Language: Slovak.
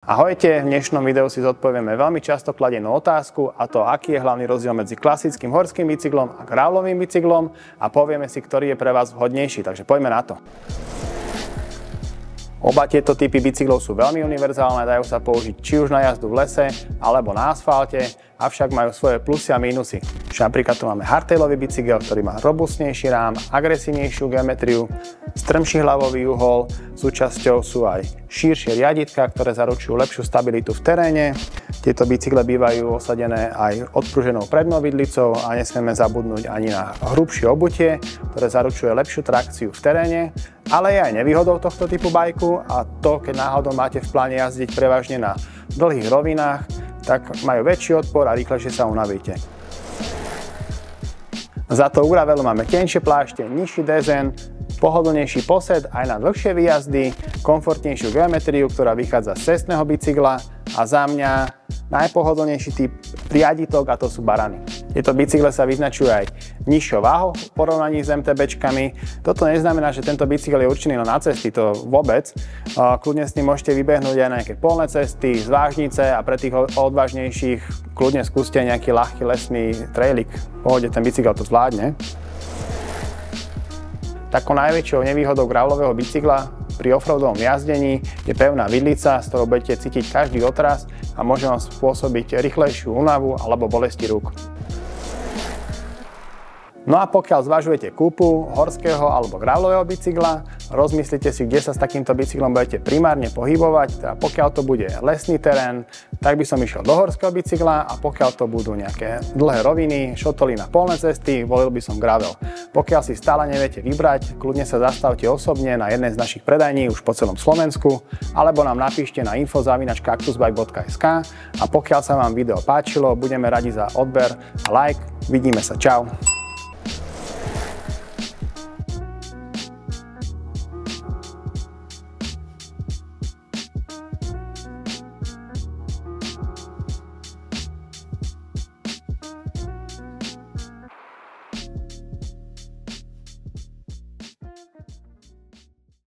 Ahojte, v dnešnom videu si zodpovieme veľmi často kladenú otázku, a to aký je hlavný rozdiel medzi klasickým horským bicyklom a gravelovým bicyklom a povieme si, ktorý je pre vás vhodnejší, takže poďme na to. Oba tieto typy bicyklov sú veľmi univerzálne, dajú sa použiť či už na jazdu v lese alebo na asfalte, avšak majú svoje plusy a mínusy. Napríklad tu máme hardtailový bicykel, ktorý má robustnejší rám, agresívnejšiu geometriu, strmší hlavový uhol, súčasťou sú aj širšie riaditka, ktoré zaručujú lepšiu stabilitu v teréne. Tieto bicykle bývajú osadené aj odpruženou prednou vidlicou a nesmieme zabudnúť ani na hrubšie obutie, ktoré zaručuje lepšiu trakciu v teréne. Ale je aj nevýhodou tohto typu bajku, a to, keď náhodou máte v pláne jazdiť prevažne na dlhých rovinách, tak majú väčší odpor a rýchlejšie sa unavíte. Za to u gravelu máme tenšie plášte, nižší dezen, pohodlnejší posed aj na dlhšie výjazdy, komfortnejšiu geometriu, ktorá vychádza z cestného bicykla, a za mňa najpohodlnejší typ riaditok, a to sú barany. Tieto bicykle sa vyznačujú aj nižšou váhou v porovnaní s MTBčkami. Toto neznamená, že tento bicykel je určený na cesty, to vôbec. Kľudne s ním môžete vybehnúť aj na nejaké polné cesty, zvážnice, a pre tých odvážnejších kľudne skúste nejaký ľahký lesný trailik. V pohode ten bicykel to zvládne. Takou najväčšou nevýhodou gravelového bicykla pri offroadovom jazdení je pevná vidlica, s ktorou budete cítiť každý otras a môže vám spôsobiť rýchlejšiu únavu alebo bolesti rúk. No a pokiaľ zvažujete kúpu horského alebo gravelového bicykla, rozmyslite si, kde sa s takýmto bicyklom budete primárne pohybovať. Teda pokiaľ to bude lesný terén, tak by som išiel do horského bicykla, a pokiaľ to budú nejaké dlhé roviny, šotoly na polné cesty, volil by som gravel. Pokiaľ si stále neviete vybrať, kľudne sa zastavte osobne na jednej z našich predajní už po celom Slovensku, alebo nám napíšte na info@cactusbike.sk, a pokiaľ sa vám video páčilo, budeme radi za odber a like. Vidíme sa, čau.